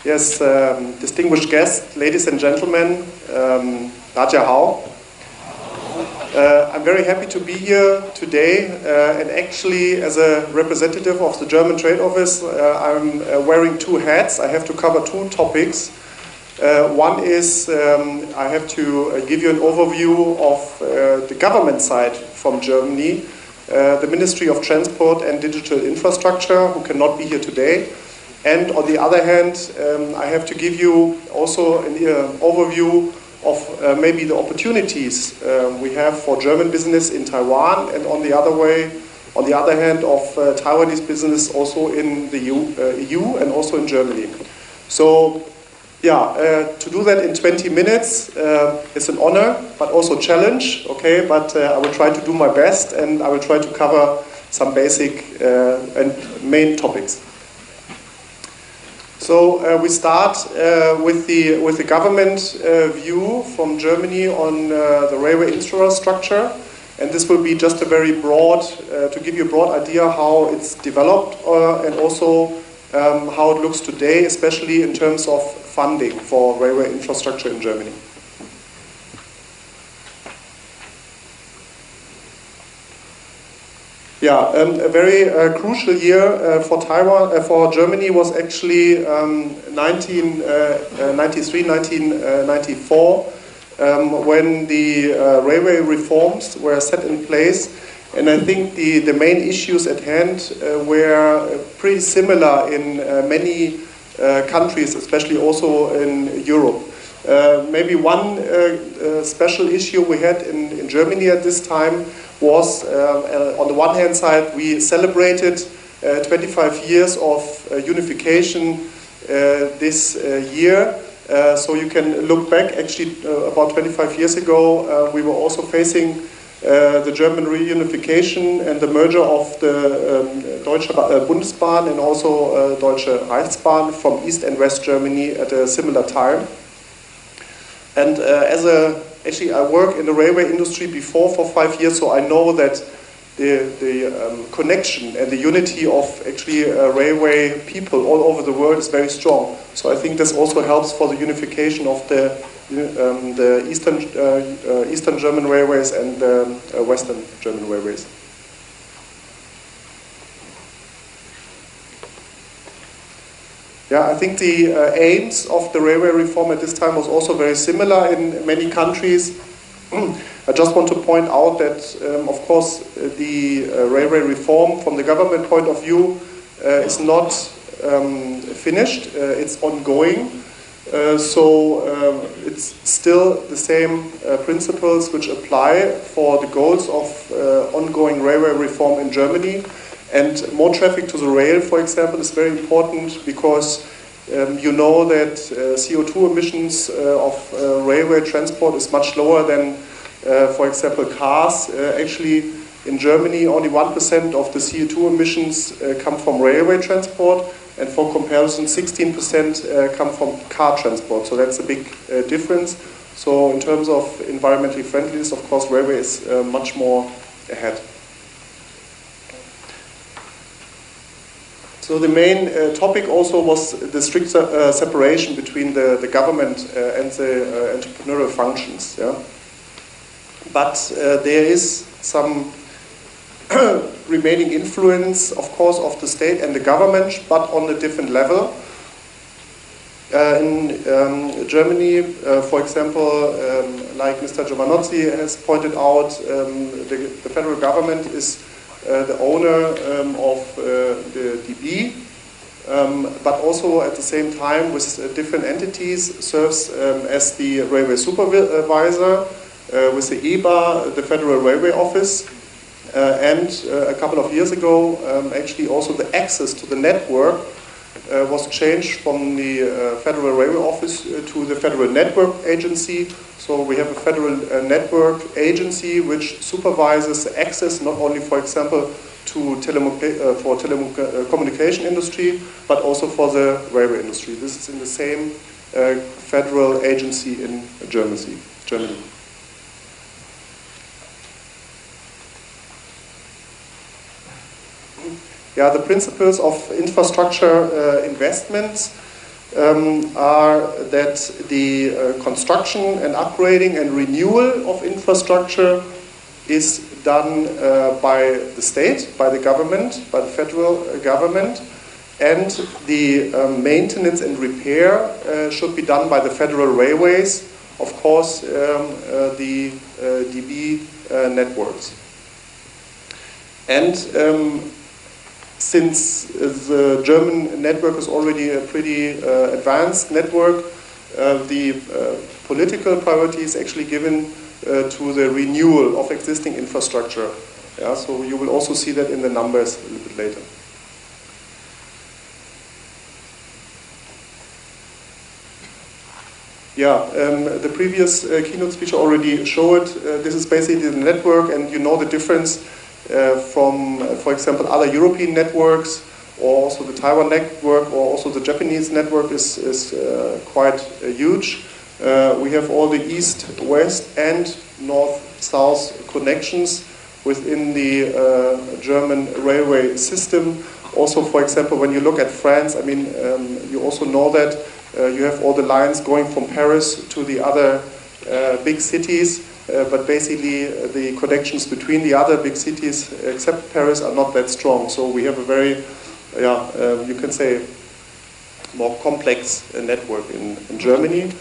Yes, distinguished guests, ladies and gentlemen, Raja Hao. I'm very happy to be here today, and actually as a representative of the German Trade Office, I'm wearing two hats. I have to cover two topics. One is I have to give you an overview of the government side from Germany, the Ministry of Transport and Digital Infrastructure, who cannot be here today. And on the other hand, I have to give you also an overview of maybe the opportunities we have for German business in Taiwan, and on the other hand, of Taiwanese business also in the EU and also in Germany. So, yeah, to do that in 20 minutes is an honor, but also a challenge. Okay, but I will try to do my best, and I will try to cover some basic and main topics. So we start with the government view from Germany on the railway infrastructure, and this will be just a very broad, to give you a broad idea how it's developed and also how it looks today, especially in terms of funding for railway infrastructure in Germany. Yeah, a very crucial year for Taiwan, for Germany was actually 1993, 1994, when the railway reforms were set in place. And I think the main issues at hand were pretty similar in many countries, especially also in Europe. Maybe one special issue we had in Germany at this time was, on the one hand side, we celebrated 25 years of unification this year. So you can look back, actually about 25 years ago, we were also facing the German reunification and the merger of the Deutsche Bundesbahn and also Deutsche Reichsbahn from East and West Germany at a similar time. And actually I work in the railway industry before for 5 years, so I know that the connection and the unity of actually railway people all over the world is very strong. So I think this also helps for the unification of the Eastern German railways and Western German railways. Yeah, I think the aims of the railway reform at this time was also very similar in many countries. I just want to point out that, of course, the railway reform from the government point of view is not finished, it's ongoing. So it's still the same principles which apply for the goals of ongoing railway reform in Germany. And more traffic to the rail, for example, is very important because you know that CO2 emissions of railway transport is much lower than, for example, cars. Actually, in Germany, only 1% of the CO2 emissions come from railway transport, and for comparison, 16% come from car transport. So that's a big difference. So in terms of environmentally friendliness, of course, railway is much more ahead. So the main topic also was the strict separation between the government and the entrepreneurial functions. Yeah? But there is some remaining influence, of course, of the state and the government, but on a different level. In Germany, for example, like Mr. Jovy has pointed out, the federal government is the owner of the DB, but also at the same time with different entities serves as the railway supervisor with the EBA, the Federal Railway Office, and a couple of years ago actually also the access to the network was changed from the Federal Railway Office to the Federal Network Agency. So we have a Federal Network Agency which supervises access not only, for example, to telecommunication industry, but also for the railway industry. This is in the same federal agency in Germany. Yeah, the principles of infrastructure investments are that the construction and upgrading and renewal of infrastructure is done by the state, by the government, by the federal government, and the maintenance and repair should be done by the federal railways, of course the DB networks. And since the German network is already a pretty advanced network, the political priority is actually given to the renewal of existing infrastructure. Yeah, so you will also see that in the numbers a little bit later. Yeah, the previous keynote speaker already showed this is basically the network, and you know the difference from, for example, other European networks, or also the Taiwan network, or also the Japanese network is quite huge. We have all the east, west, and north-south connections within the German railway system. Also, for example, when you look at France, I mean, you also know that you have all the lines going from Paris to the other big cities, but basically the connections between the other big cities, except Paris, are not that strong. So we have a very, you can say, more complex network in Germany.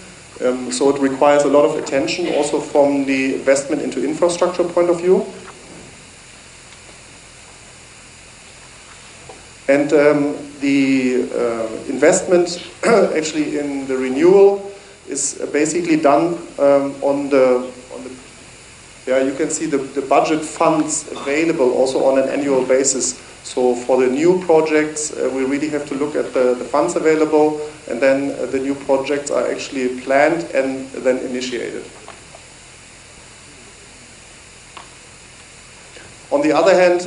So it requires a lot of attention also from the investment into infrastructure point of view. And the investment actually in the renewal is basically done on the you can see the budget funds available also on an annual basis. So for the new projects, we really have to look at the funds available, and then the new projects are actually planned and then initiated. On the other hand,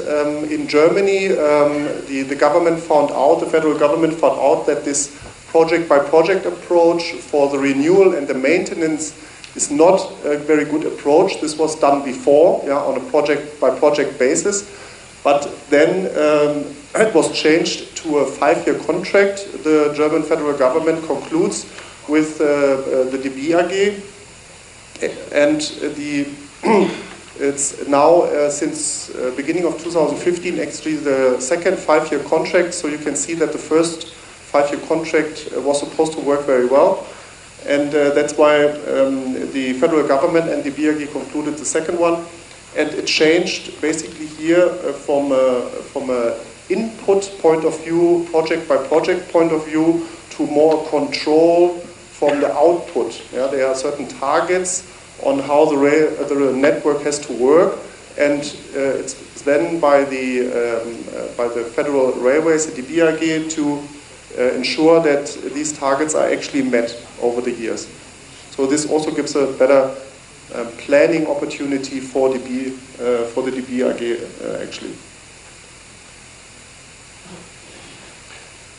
in Germany, the government found out, the federal government found out that this project-by-project approach for the renewal and the maintenance is not a very good approach. This was done before, on a project-by-project basis. But then it was changed to a 5-year contract. The German federal government concludes with the DB AG, and it's now since beginning of 2015 actually the second 5-year contract. So you can see that the first 5-year contract was supposed to work very well, and that's why the federal government and the DB AG concluded the second one. And it changed basically here from a input point of view, project by project point of view, to more control from the output. Yeah, there are certain targets on how the network has to work, and it's then by the federal railways, the DB AG, to ensure that these targets are actually met over the years. So this also gives a better planning opportunity for the DB AG actually.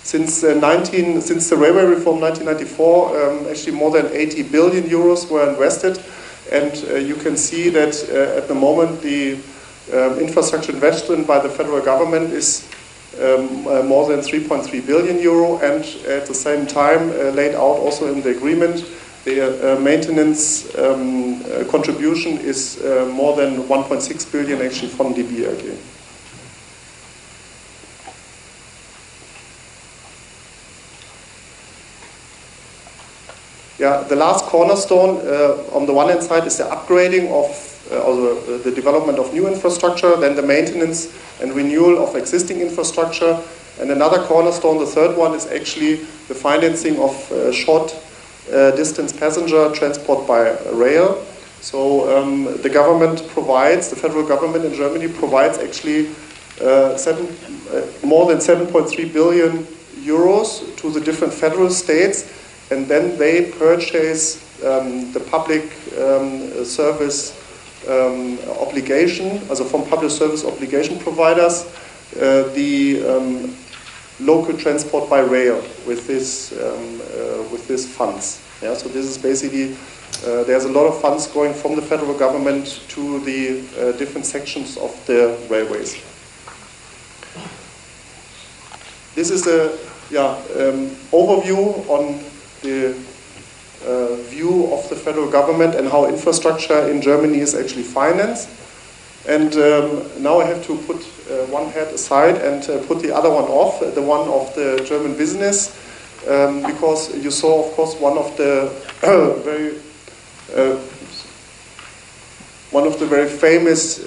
Since the railway reform 1994, actually more than 80 billion euros were invested, and you can see that at the moment the infrastructure investment by the federal government is more than 3.3 billion euro, and at the same time laid out also in the agreement, the maintenance contribution is more than 1.6 billion actually from DB AG. Yeah, the last cornerstone on the one hand side is the upgrading of the development of new infrastructure, then the maintenance and renewal of existing infrastructure, and another cornerstone, the third one, is actually the financing of short distance passenger transport by rail. So the government provides, the federal government in Germany provides actually more than 7.3 billion euros to the different federal states, and then they purchase the public service obligation, also from public service obligation providers, the local transport by rail with this funds. Yeah, so this is basically there's a lot of funds going from the federal government to the different sections of the railways. this is a overview on the view of the federal government and how infrastructure in Germany is actually financed. And now I have to put one hat aside and put the other one off, the one of the German business, because you saw, of course, one of the very famous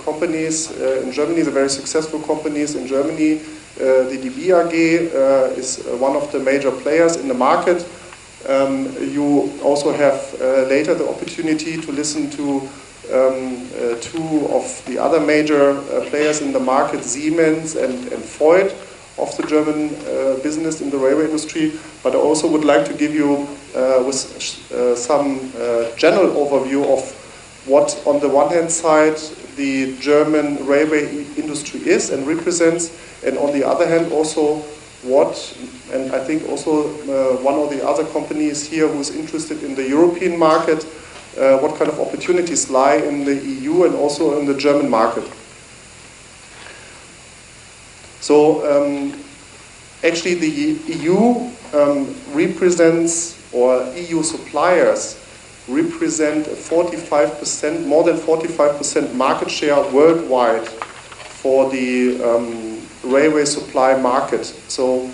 companies in Germany, the very successful companies in Germany. The DB AG is one of the major players in the market. You also have later the opportunity to listen to two of the other major players in the market, Siemens and Voith, of the German business in the railway industry. But I also would like to give you some general overview of what, on the one hand side, the German railway industry is and represents, and on the other hand also what, and I think also one of the other companies here who is interested in the European market, what kind of opportunities lie in the EU and also in the German market. So actually the EU represents, or EU suppliers represent 45%, more than 45% market share worldwide for the railway supply market. So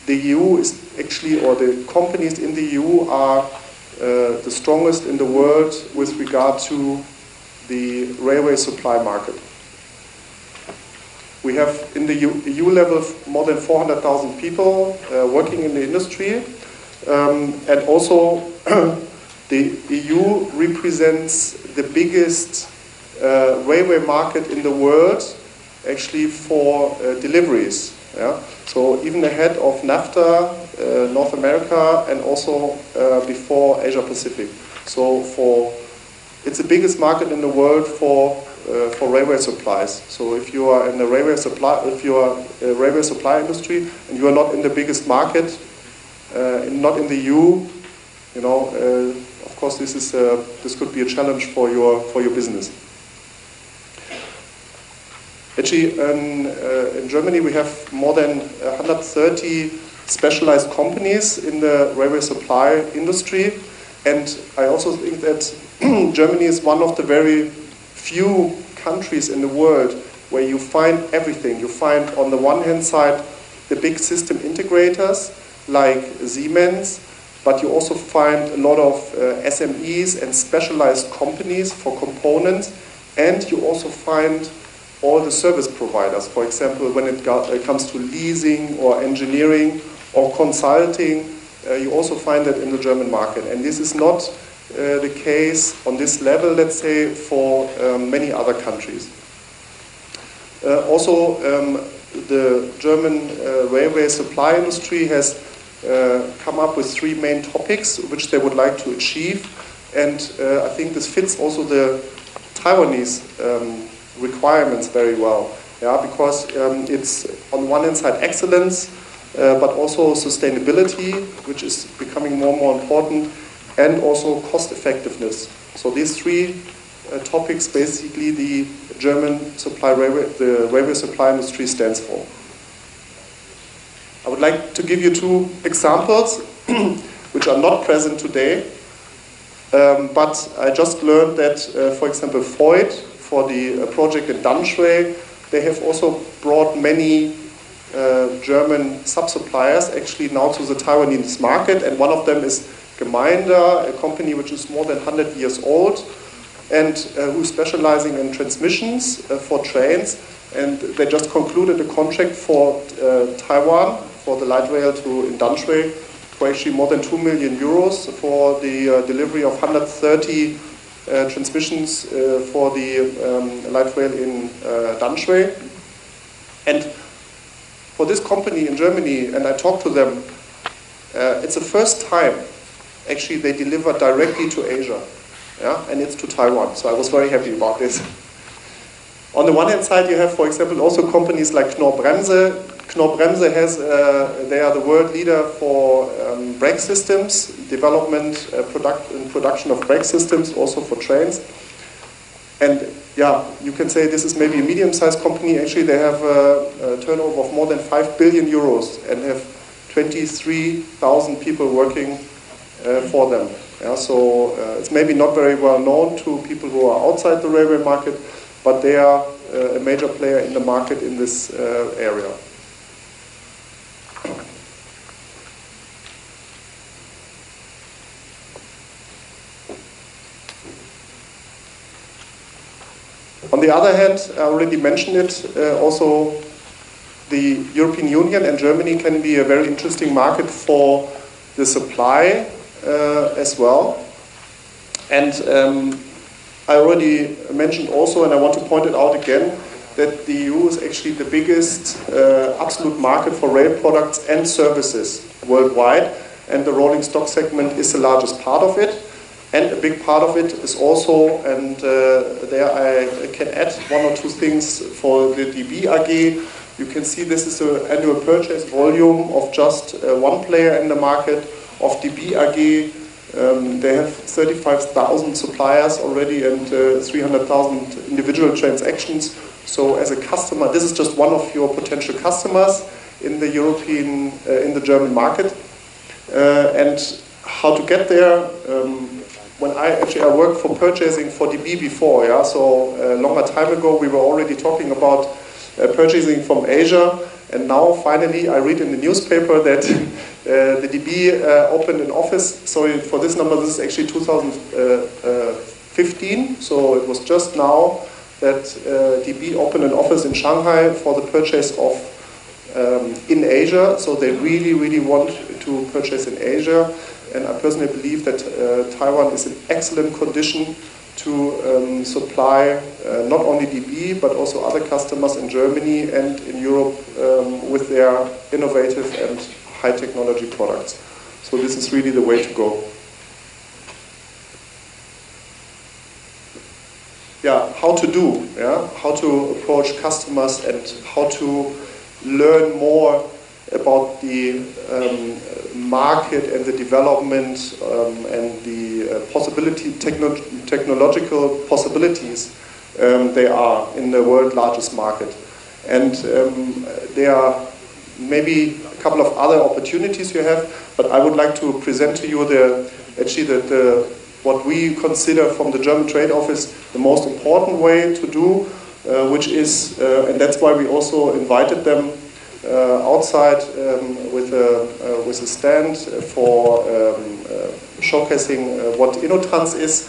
the EU is actually, or the companies in the EU are the strongest in the world with regard to the railway supply market. We have in the EU level more than 400,000 people working in the industry, and also the EU represents the biggest railway market in the world, actually for deliveries. Yeah? So even ahead of NAFTA, North America, and also before Asia Pacific. So it's the biggest market in the world for railway supplies. So if you are in the railway supply, if you are a railway supply industry and you are not in the biggest market, not in the EU, you know, of course this could be a challenge for your business. Actually, in Germany we have more than 130 specialized companies in the railway supply industry, and I also think that Germany is one of the very few countries in the world where you find everything. You find on the one hand side the big system integrators like Siemens, but you also find a lot of SMEs and specialized companies for components, and you also find all the service providers. For example, when it comes to leasing or engineering or consulting, you also find that in the German market. And this is not the case on this level, let's say, for many other countries. Also, the German railway supply industry has come up with 3 main topics which they would like to achieve, and I think this fits also the Taiwanese requirements very well, yeah, because it's on one hand side excellence, but also sustainability, which is becoming more and more important, and also cost effectiveness. So these 3 topics basically the German the railway supply industry stands for. I would like to give you 2 examples which are not present today, but I just learned that, for example, Voith, for the project in Danschway, they have also brought many German sub-suppliers actually now to the Taiwanese market, and one of them is Gemeinde, a company which is more than 100 years old and who's specializing in transmissions for trains, and they just concluded a contract for Taiwan, for the light rail in Danschway, for actually more than 2 million euros for the delivery of 130 transmissions for the light rail in Danschway. And for this company in Germany, and I talked to them, it's the first time actually they deliver directly to Asia, yeah, and it's to Taiwan. So I was very happy about this. On the one hand side, you have, for example, also companies like Knorr-Bremse. Knorr-Bremse has, they are the world leader for brake systems, development and production of brake systems, also for trains. And yeah, you can say this is maybe a medium-sized company. Actually, they have a turnover of more than 5 billion euros and have 23,000 people working for them. Yeah, so it's maybe not very well known to people who are outside the railway market, but they are a major player in the market in this area. On the other hand, I already mentioned it, also the European Union and Germany can be a very interesting market for the supply as well. And I already mentioned also, and I want to point it out again, that the EU is actually the biggest absolute market for rail products and services worldwide, and the rolling stock segment is the largest part of it. And a big part of it is also, and there I can add one or two things for the DB AG. You can see this is an annual purchase volume of just one player in the market of DB AG. They have 35,000 suppliers already and 300,000 individual transactions. So as a customer, this is just one of your potential customers in the European, in the German market. And how to get there? When I worked for purchasing for DB before, yeah, so a longer time ago we were already talking about purchasing from Asia, and now finally I read in the newspaper that the DB opened an office. Sorry for this number, this is actually 2015, so it was just now that DB opened an office in Shanghai for the purchase of in Asia, so they really want to purchase in Asia. And I personally believe that Taiwan is in excellent condition to supply not only DB but also other customers in Germany and in Europe with their innovative and high technology products. So this is really the way to go. Yeah, how to do, yeah? How to approach customers and how to learn more about the market and the development and the technological possibilities there are in the world's largest market. And there are maybe a couple of other opportunities you have, but I would like to present to you what we consider from the German Trade Office the most important way to do, which is, and that's why we also invited them outside with a stand for showcasing what InnoTrans is.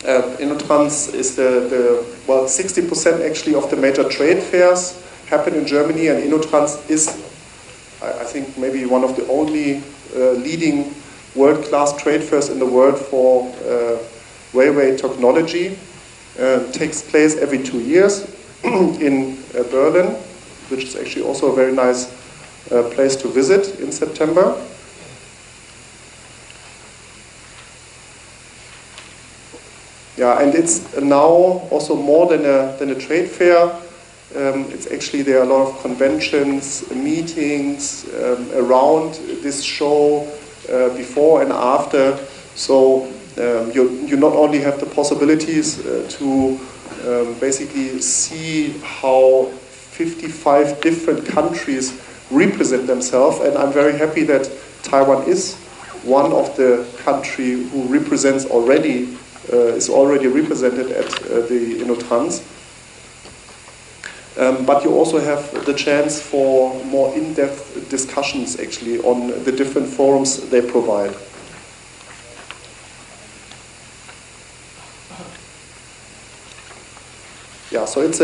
InnoTrans is 60% actually of the major trade fairs happen in Germany, and InnoTrans is, I think, maybe one of the only leading world-class trade fairs in the world for railway technology. Takes place every 2 years in Berlin, which is actually also a very nice place to visit in September. Yeah, and it's now also more than a trade fair. It's actually, there are a lot of conventions, meetings around this show before and after. So you not only have the possibilities to basically see how 55 different countries represent themselves, and I'm very happy that Taiwan is one of the countries who represents already, is already represented at the InnoTrans. But you also have the chance for more in-depth discussions actually on the different forums they provide. Yeah, so it's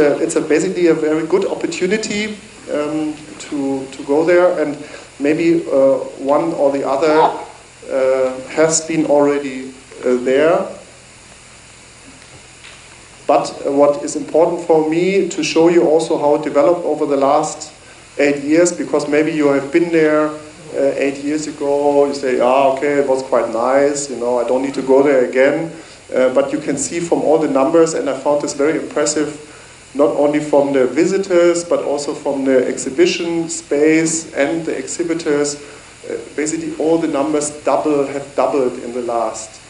basically a very good opportunity to go there, and maybe one or the other has been already there. But what is important for me to show you also how it developed over the last 8 years, because maybe you have been there 8 years ago, you say, okay, it was quite nice, I don't need to go there again. But you can see from all the numbers, and I found this very impressive, not only from the visitors, but also from the exhibition space and the exhibitors. Basically all the numbers have doubled in the last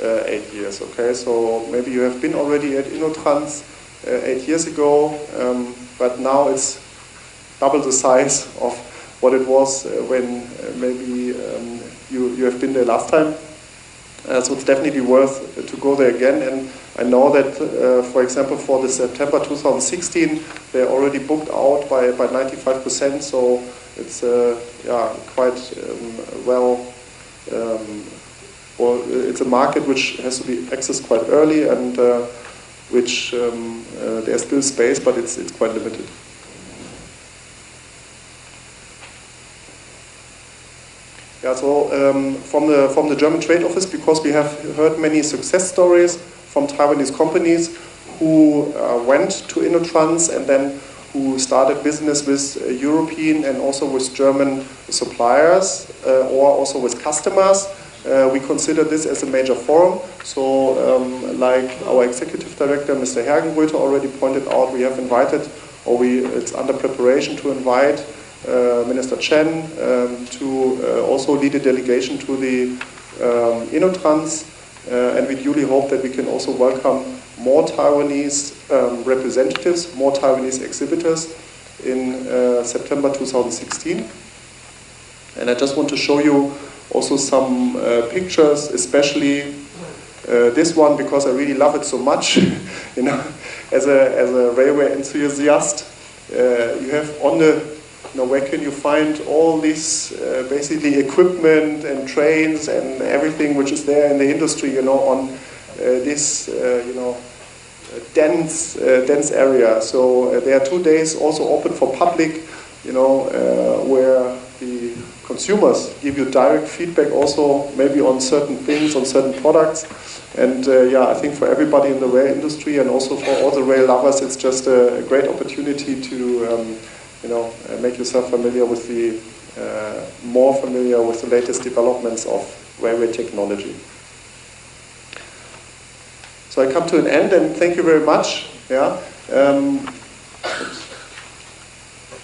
8 years. Okay, so maybe you have been already at Innotrans 8 years ago, but now it's double the size of what it was when maybe you have been there last time. So it's definitely worth to go there again. And I know that, for example, for the September 2016, they're already booked out by 95%. So it's quite well. Well, it's a market which has to be accessed quite early, and which there's still space, but it's quite limited. Yeah, so from the German Trade Office, because we have heard many success stories from Taiwanese companies who went to Innotrans and then who started business with European and also with German suppliers or also with customers. We consider this as a major forum. So like our executive director, Mr. Hergenröther, already pointed out, we have invited, or it's under preparation to invite Minister Chen to also lead a delegation to the Innotrans, and we duly hope that we can also welcome more Taiwanese representatives, more Taiwanese exhibitors in September 2016. And I just want to show you also some pictures, especially this one, because I really love it so much. You know, as a railway enthusiast, you have on the where can you find all this basically equipment and trains and everything which is there in the industry, on this, dense area. So there are 2 days also open for public, where the consumers give you direct feedback also maybe on certain things, on certain products. And I think for everybody in the rail industry and also for all the rail lovers, it's just a great opportunity to make yourself familiar with more familiar with the latest developments of railway technology. So I come to an end, and thank you very much. Yeah,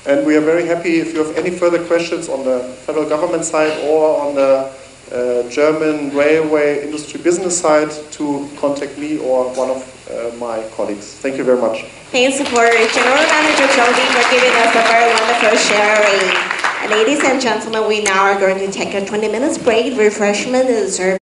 and we are very happy if you have any further questions on the federal government side or on the German railway industry business side, to contact me or one of my colleagues. Thank you very much. Thanks for General Manager Jovy for giving us a very wonderful sharing. Ladies and gentlemen, we now are going to take a 20 minutes break. Refreshment is served.